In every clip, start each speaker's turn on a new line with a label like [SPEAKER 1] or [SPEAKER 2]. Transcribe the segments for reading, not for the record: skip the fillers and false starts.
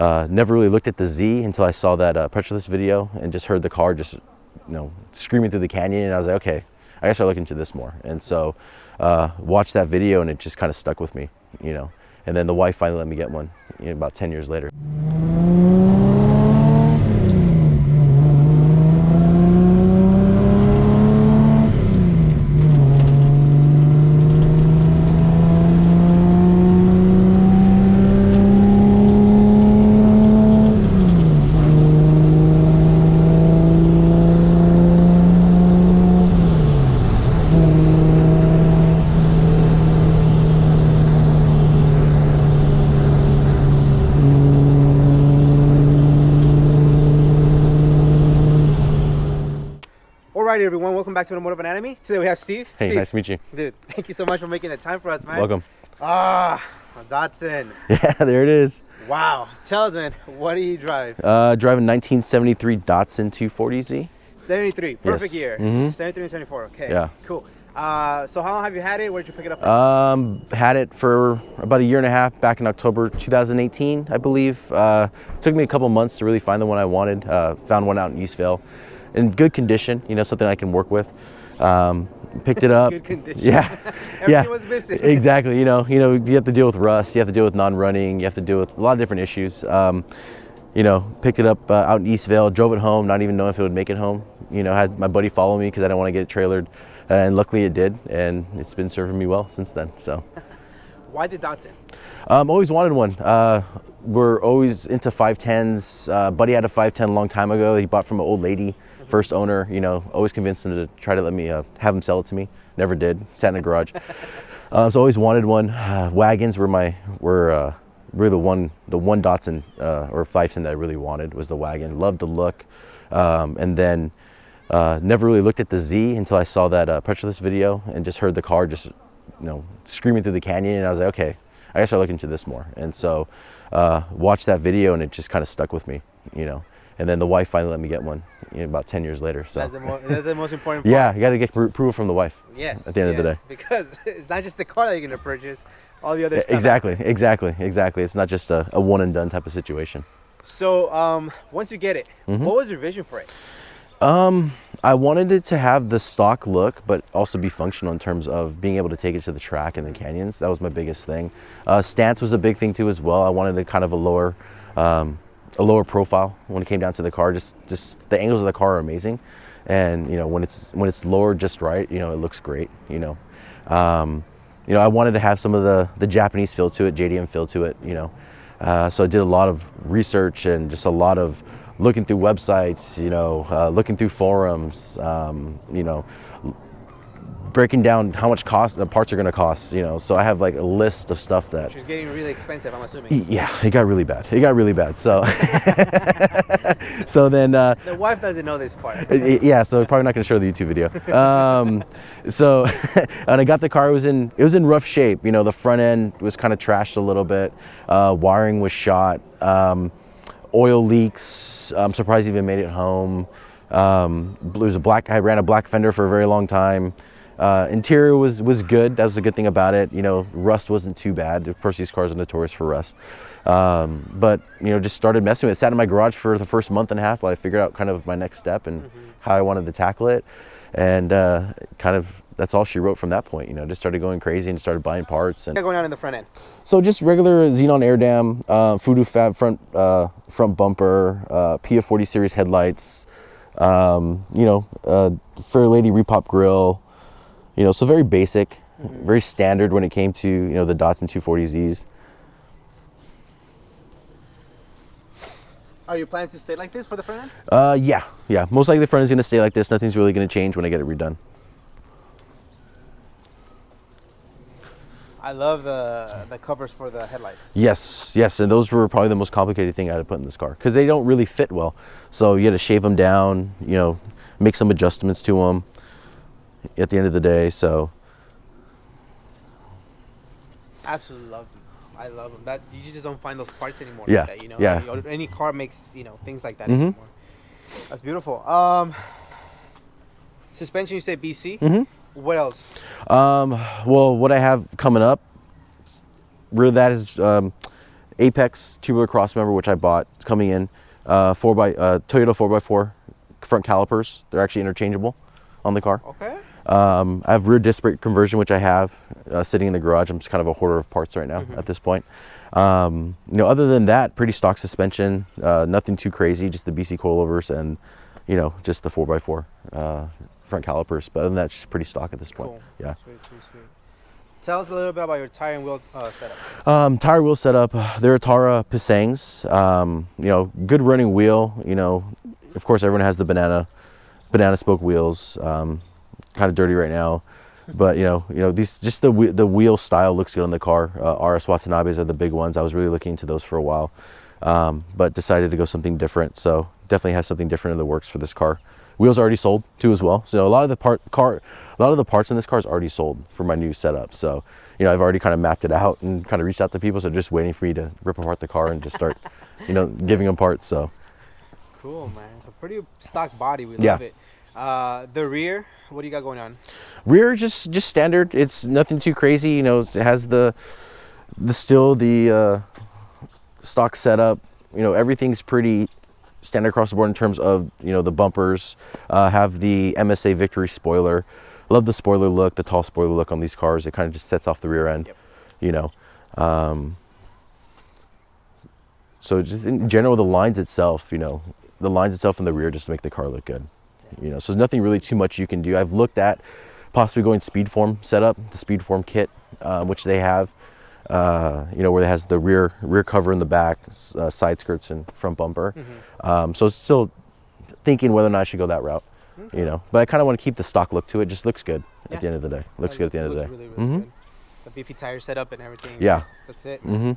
[SPEAKER 1] Never really looked at the Z until I saw that Petrolist video and just heard the car just, screaming through the canyon. And I was like, okay, I gotta start looking into this more. And so watched that video and it just kind of stuck with me, And then the wife finally let me get one, about 10 years later.
[SPEAKER 2] Alrighty, everyone, welcome back to Automotive Anatomy. Today we have Steve.
[SPEAKER 1] Hey,
[SPEAKER 2] Steve,
[SPEAKER 1] nice to meet you.
[SPEAKER 2] Dude, thank you so much for making the time for us, man.
[SPEAKER 1] Welcome.
[SPEAKER 2] A Datsun.
[SPEAKER 1] Yeah, there it is.
[SPEAKER 2] Wow. Tell us, man, what do you drive?
[SPEAKER 1] Driving 1973 Datsun 240Z.
[SPEAKER 2] 73, perfect
[SPEAKER 1] Yes.
[SPEAKER 2] year.
[SPEAKER 1] Mm-hmm.
[SPEAKER 2] 73 and 74, okay.
[SPEAKER 1] Yeah.
[SPEAKER 2] Cool. So how long have you had it? Where did you pick it up from?
[SPEAKER 1] Had it for about a year and a half back in October 2018, I believe. Took me a couple months to really find the one I wanted. Found one out in Eastvale. In good condition, something I can work with. Picked it up.
[SPEAKER 2] Good condition.
[SPEAKER 1] Yeah.
[SPEAKER 2] Everything was missing.
[SPEAKER 1] Exactly. You have to deal with rust. You have to deal with non-running. You have to deal with a lot of different issues. Picked it up out in Eastvale, drove it home, not even knowing if it would make it home. Had my buddy follow me because I didn't want to get it trailered, and luckily it did, and it's been serving me well since then. So.
[SPEAKER 2] Why the Datsun?
[SPEAKER 1] Always wanted one. We're always into 510s. Buddy had a 510 a long time ago. He bought from an old lady, first owner. Always convinced him to try to let me have him sell it to me. Never did. Sat in a garage. So always wanted one. Wagons were the one Datsun or 510 that I really wanted was the wagon. Loved the look, and then never really looked at the Z until I saw that Petrolist video and just heard the car just screaming through the canyon. And I was like, okay, I gotta start looking into this more. And so watched that video and it just kind of stuck with me, And then the wife finally let me get one, about 10 years later. So
[SPEAKER 2] that's the most important part.
[SPEAKER 1] Yeah, you got to get approval from the wife.
[SPEAKER 2] Yes.
[SPEAKER 1] At the end of the day.
[SPEAKER 2] Because it's not just the car that you're going to purchase, all the other stuff.
[SPEAKER 1] Exactly. It's not just a one and done type of situation.
[SPEAKER 2] So once you get it, what was your vision for it?
[SPEAKER 1] I wanted it to have the stock look, but also be functional in terms of being able to take it to the track and the canyons. That was my biggest thing. Stance was a big thing too as well. I wanted a kind of a lower profile when it came down to the car. Just the angles of the car are amazing, and when it's lowered just right, it looks great. I wanted to have some of the Japanese feel to it, JDM feel to it. So I did a lot of research and just a lot of looking through websites, looking through forums, breaking down how much the parts are going to cost, so I have like a list of stuff that.
[SPEAKER 2] Which is getting really expensive, I'm assuming.
[SPEAKER 1] Yeah, it got really bad. So, so then.
[SPEAKER 2] The wife doesn't know this part.
[SPEAKER 1] Yeah, so probably not going to show the YouTube video. So, and I got the car. It was in rough shape. The front end was kind of trashed a little bit. Wiring was shot. Oil leaks. I'm surprised it even made it home. I ran a black fender for a very long time. Interior was good. That was a good thing about it. Rust wasn't too bad. Of course, these cars are notorious for rust. But just started messing with it. Sat in my garage for the first month and a half while I figured out kind of my next step and how I wanted to tackle it. And kind of that's all she wrote from that point. Just started going crazy and started buying parts. And
[SPEAKER 2] going on in the front end?
[SPEAKER 1] So just regular Xenon air dam, Fudu Fab front bumper, PF40 series headlights, Fair Lady repop grill. So very basic, very standard when it came to the Datsun 240Zs.
[SPEAKER 2] Are you planning to stay like this for the front end?
[SPEAKER 1] Yeah. Most likely the front is going to stay like this. Nothing's really going to change when I get it redone.
[SPEAKER 2] I love the covers for the headlights.
[SPEAKER 1] Yes, and those were probably the most complicated thing I had to put in this car because they don't really fit well. So you had to shave them down, make some adjustments to them at the end of the day. So
[SPEAKER 2] absolutely love them. I love them. That you just don't find those parts anymore.
[SPEAKER 1] Yeah,
[SPEAKER 2] like that,
[SPEAKER 1] yeah.
[SPEAKER 2] Any car makes things like that anymore. That's beautiful. Suspension, you say BC. What else?
[SPEAKER 1] Well, what I have coming up, rear that is Apex tubular cross member, which I bought. It's coming in. Toyota 4x4 front calipers. They're actually interchangeable on the car.
[SPEAKER 2] Okay.
[SPEAKER 1] I have rear disc brake conversion, which I have sitting in the garage. I'm just kind of a hoarder of parts right now at this point. Other than that, pretty stock suspension, nothing too crazy, just the BC coilovers and, just the 4x4 front calipers. But other than that, it's just pretty stock at this point.
[SPEAKER 2] Cool.
[SPEAKER 1] Yeah.
[SPEAKER 2] Sweet. Tell us a little bit about your tire and wheel setup.
[SPEAKER 1] Tire wheel setup, they're Atara Pisangs. Good running wheel. Of course, everyone has the banana spoke wheels. Kind of dirty right now, but these just the wheel style looks good on the car. RS Watanabes are the big ones. I was really looking into those for a while, but decided to go something different. So definitely have something different in the works for this car. Wheels are already sold too as well. So a lot of the parts in this car is already sold for my new setup. So I've already kind of mapped it out and kind of reached out to people. So they're just waiting for me to rip apart the car and just start giving them parts. So
[SPEAKER 2] cool, man. It's a pretty stock body. We love it. The rear, what do you got going on?
[SPEAKER 1] Rear just standard. It's nothing too crazy. It has the stock setup. Everything's pretty standard across the board in terms of the bumpers. Have the MSA Victory spoiler. Love the spoiler look, the tall spoiler look on these cars. It kind of just sets off the rear end. Yep. So just in general, the lines itself, in the rear just to make the car look good. So there's nothing really too much you can do. I've looked at possibly going speedform setup, the speedform kit, which they have, where it has the rear cover in the back, side skirts and front bumper. So still thinking whether or not I should go that route, but I kind of want to keep the stock look to it. Just looks good at the end of the day. Looks good at the end of the day.
[SPEAKER 2] Really good. The beefy tire setup and everything.
[SPEAKER 1] Yeah.
[SPEAKER 2] That's it. Tell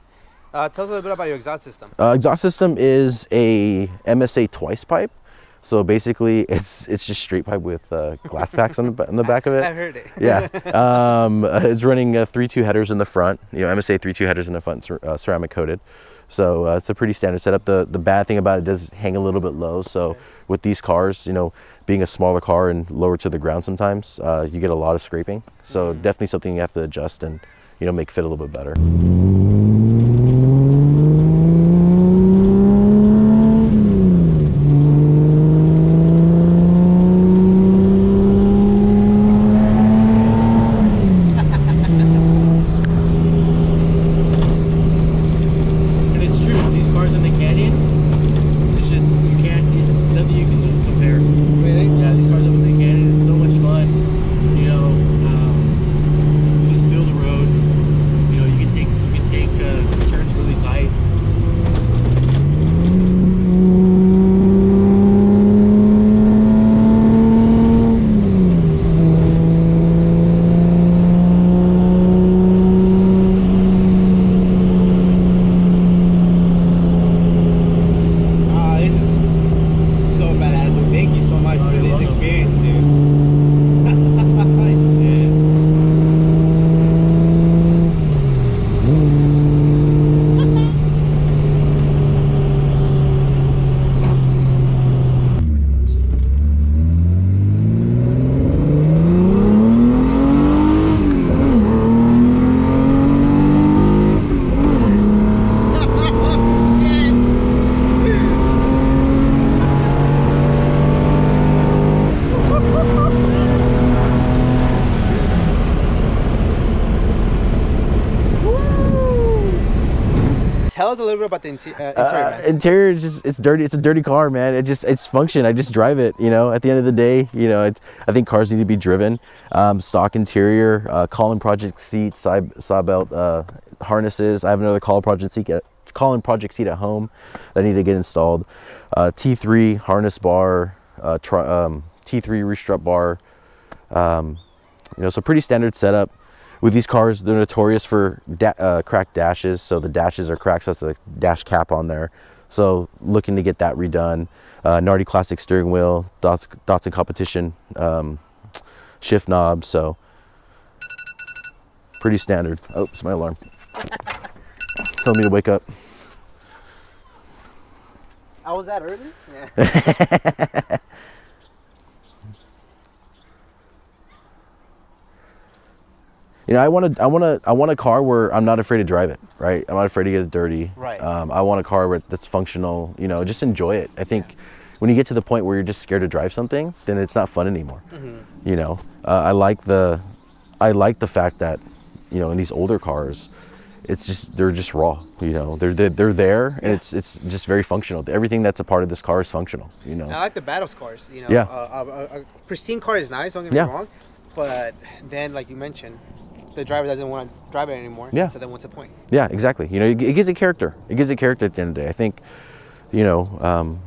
[SPEAKER 2] us a little bit about your exhaust system.
[SPEAKER 1] Exhaust system is a MSA twice pipe. So basically, it's just straight pipe with glass packs on the back of it.
[SPEAKER 2] I heard it.
[SPEAKER 1] Yeah. It's running 3.2 headers in the front. MSA 3.2 headers in the front, ceramic coated. So it's a pretty standard setup. The bad thing about it does hang a little bit low. So with these cars, being a smaller car and lower to the ground, sometimes you get a lot of scraping. So definitely something you have to adjust and make fit a little bit better.
[SPEAKER 2] Tell us a little bit about the interior.
[SPEAKER 1] Interior is just—it's dirty. It's a dirty car, man. It's function. I just drive it. At the end of the day, I think cars need to be driven. Stock interior, Colin Project seat, saw belt harnesses. I have another Colin Project seat at home that I need to get installed. T3 harness bar, T3 restrut bar. So pretty standard setup. With these cars, they're notorious for cracked dashes. So the dashes are cracked, so that's a dash cap on there. So looking to get that redone. Nardi Classic steering wheel, Datsun competition shift knob. So pretty standard. Oh, it's my alarm. Telling me to wake up.
[SPEAKER 2] I was that early? Yeah.
[SPEAKER 1] you know, I want a car where I'm not afraid to drive it, right? I'm not afraid to get it dirty.
[SPEAKER 2] Right.
[SPEAKER 1] I want a car that's functional, you know, just enjoy it. I think when you get to the point where you're just scared to drive something, then it's not fun anymore. You know, I like the fact that, you know, in these older cars, it's just, they're just raw, you know, they're there, and it's just very functional. Everything that's a part of this car is functional, you know.
[SPEAKER 2] I like the battle scars, you know.
[SPEAKER 1] Yeah.
[SPEAKER 2] A pristine car is nice, don't get me wrong, but then, like you mentioned, the driver doesn't want to drive it anymore.
[SPEAKER 1] Yeah.
[SPEAKER 2] So then what's the point?
[SPEAKER 1] Yeah, exactly. You know, it gives it character. It gives it character at the end of the day. I think, you know,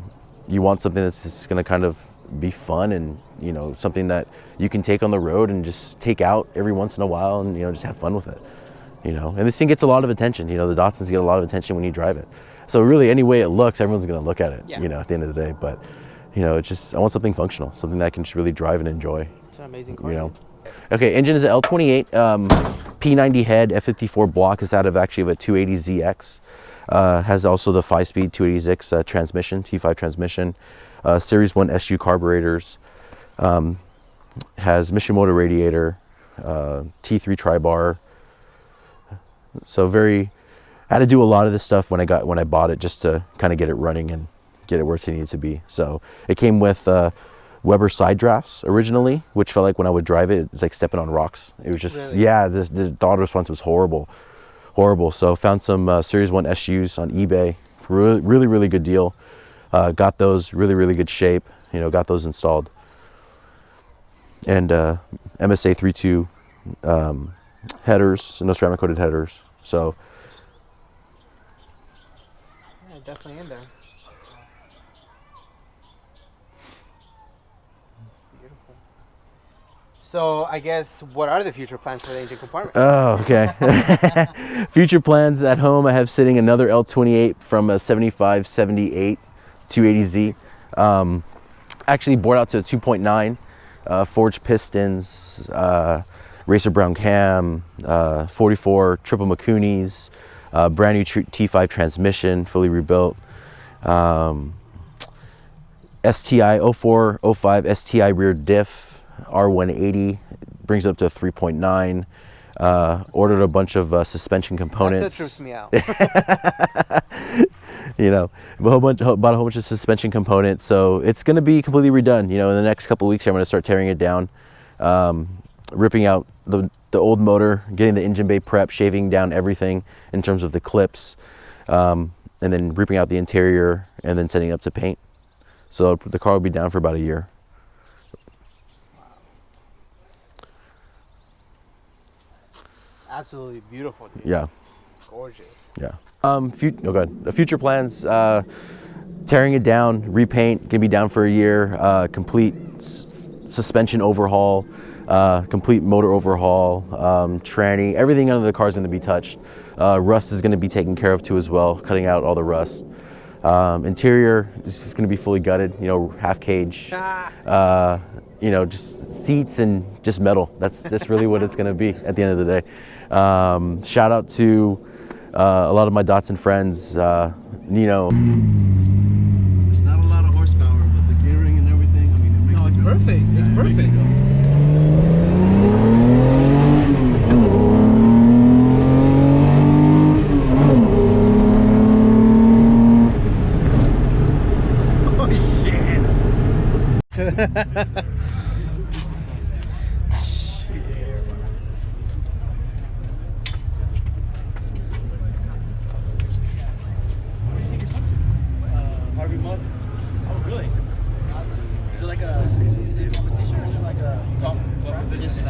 [SPEAKER 1] you want something that's just going to kind of be fun, and, you know, something that you can take on the road and just take out every once in a while, and, you know, just have fun with it, you know. And this thing gets a lot of attention. You know, the Datsuns get a lot of attention when you drive it. So really, any way it looks, everyone's going to look at it, you know, at the end of the day. But, you know, it's just, I want something functional, something that I can just really drive and enjoy.
[SPEAKER 2] It's an amazing car.
[SPEAKER 1] You know. Okay, engine is an L28, P90 head, F54 block. Is out of actually of a 280ZX. Has also the 5-speed 280ZX transmission, T5 transmission. Series 1 SU carburetors. Has Mishimoto radiator, T3 tri-bar. So I had to do a lot of this stuff when I bought it, just to kind of get it running and get it where it needs to be. So it came with Weber side drafts originally, which felt like when I would drive it, it's like stepping on rocks. It was just,
[SPEAKER 2] really?
[SPEAKER 1] yeah, the auto response was horrible. So found some Series 1 SUs on eBay for a really good deal. Got those really good shape, you know, got those installed. And MSA 3.2 headers, no ceramic coated headers. So
[SPEAKER 2] yeah, definitely in there. So I guess, what are the future plans for the engine compartment?
[SPEAKER 1] Oh, okay. Future plans at home, I have sitting another L28 from a 75, 78, 280Z. Actually bored out to a 2.9, forged pistons, racer brown cam, 44 triple Makunis, brand new T5 transmission, fully rebuilt. STI 04, 05 STI rear diff. R180 brings it up to a 3.9. Ordered a bunch of suspension components.
[SPEAKER 2] That trips me out.
[SPEAKER 1] You know, bought a whole bunch of suspension components. So it's going to be completely redone. You know, in the next couple of weeks, I'm going to start tearing it down, ripping out the old motor, getting the engine bay prep, shaving down everything in terms of the clips, and then ripping out the interior, and then setting it up to paint. So the car will be down for about a year.
[SPEAKER 2] Absolutely beautiful, dude.
[SPEAKER 1] Yeah.
[SPEAKER 2] Gorgeous.
[SPEAKER 1] Yeah. The future plans, tearing it down, repaint, gonna be down for a year, complete suspension overhaul, complete motor overhaul, tranny, everything under the car is gonna be touched. Rust is gonna be taken care of too as well, cutting out all the rust. Interior is just gonna be fully gutted, you know, half cage. You know, just seats and just metal. That's really what it's gonna be at the end of the day. Shout out to a lot of my Datsun friends, Nino.
[SPEAKER 3] It's not a lot of horsepower, but the gearing and everything, I mean, it makes
[SPEAKER 2] it's perfect. It's perfect. Oh, shit.
[SPEAKER 3] Harvey Mudd. Oh, really? Is it like a competition, or is it like a competition?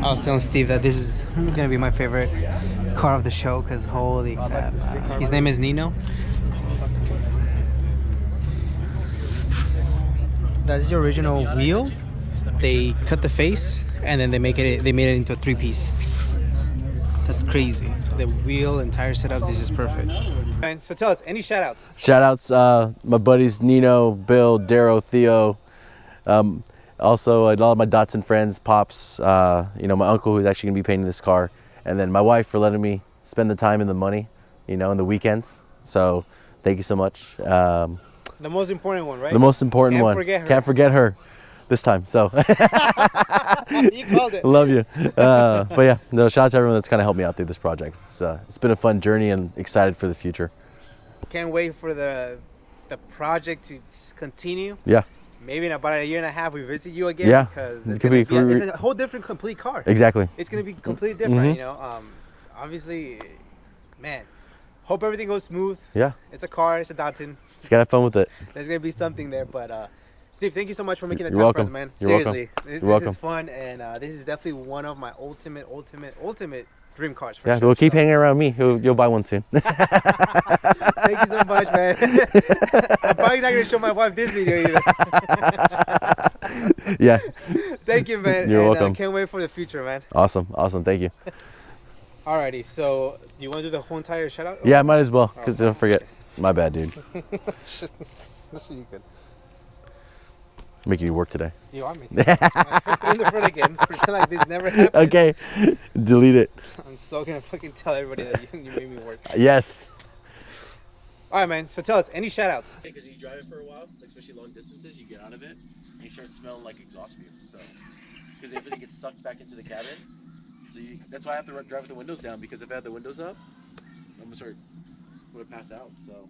[SPEAKER 2] I was telling Steve that this is gonna be my favorite car of the show, because holy crap. His name is Nino. That's the original wheel. They cut the face and then they made it into a 3-piece. That's crazy. The wheel and tire setup, this is perfect. So tell us, any shout outs?
[SPEAKER 1] Shout outs, my buddies Nino, Bill, Darrow, Theo. Also, a lot of my Datsun friends, Pops, you know, my uncle who's actually gonna be painting this car. And then my wife for letting me spend the time and the money, you know, and the weekends. So thank you so much.
[SPEAKER 2] The most important one, right?
[SPEAKER 1] The most important one.
[SPEAKER 2] Can't forget her.
[SPEAKER 1] Can't forget her. this time. So
[SPEAKER 2] You called it.
[SPEAKER 1] love you. But yeah, no, shout out to everyone that's kind of helped me out through this project. It's been a fun journey and excited for the future.
[SPEAKER 2] Can't wait for the project to continue.
[SPEAKER 1] Yeah.
[SPEAKER 2] Maybe in about a year and a half we visit you again.
[SPEAKER 1] Yeah.
[SPEAKER 2] Because
[SPEAKER 1] It
[SPEAKER 2] it's,
[SPEAKER 1] could
[SPEAKER 2] gonna
[SPEAKER 1] be-
[SPEAKER 2] be it's a whole different complete car.
[SPEAKER 1] Exactly.
[SPEAKER 2] It's gonna be completely different,
[SPEAKER 1] Mhm.
[SPEAKER 2] you know. Obviously, man. Hope everything goes smooth.
[SPEAKER 1] Yeah.
[SPEAKER 2] It's a car. It's a Datsun.
[SPEAKER 1] Just gotta have fun with it.
[SPEAKER 2] There's gonna be something there, but Steve, thank you so much for making the
[SPEAKER 1] You're
[SPEAKER 2] time for us,
[SPEAKER 1] welcome.
[SPEAKER 2] man.
[SPEAKER 1] You're welcome.
[SPEAKER 2] Seriously, this
[SPEAKER 1] welcome.
[SPEAKER 2] is fun, and this is definitely one of my ultimate dream cars. For
[SPEAKER 1] Yeah,
[SPEAKER 2] sure.
[SPEAKER 1] well, keep
[SPEAKER 2] So,
[SPEAKER 1] hanging around me. You'll buy one soon.
[SPEAKER 2] thank you so much, man. I'm probably not gonna show my wife this video either.
[SPEAKER 1] Yeah.
[SPEAKER 2] Thank you, man.
[SPEAKER 1] You're
[SPEAKER 2] and,
[SPEAKER 1] welcome.
[SPEAKER 2] Can't wait for the future, man.
[SPEAKER 1] Awesome. Thank you.
[SPEAKER 2] Alrighty, so do you want to do the whole entire shout out?
[SPEAKER 1] Yeah, might as well, because don't forget. My bad, dude.
[SPEAKER 2] That's you good.
[SPEAKER 1] Making you work today.
[SPEAKER 2] You are making it. Put it in the front again. Pretend like this never happened.
[SPEAKER 1] Okay. Delete it.
[SPEAKER 2] I'm so gonna fucking tell everybody that you made me work.
[SPEAKER 1] Yes.
[SPEAKER 2] Alright, man. So tell us, any shout outs?
[SPEAKER 3] Because you drive it for a while, like especially long distances, you get out of it and you start smelling like exhaust fumes. So, because everything gets sucked back into the cabin, so that's why I have to drive with the windows down. Because if I have the windows up, I'm gonna pass out. So.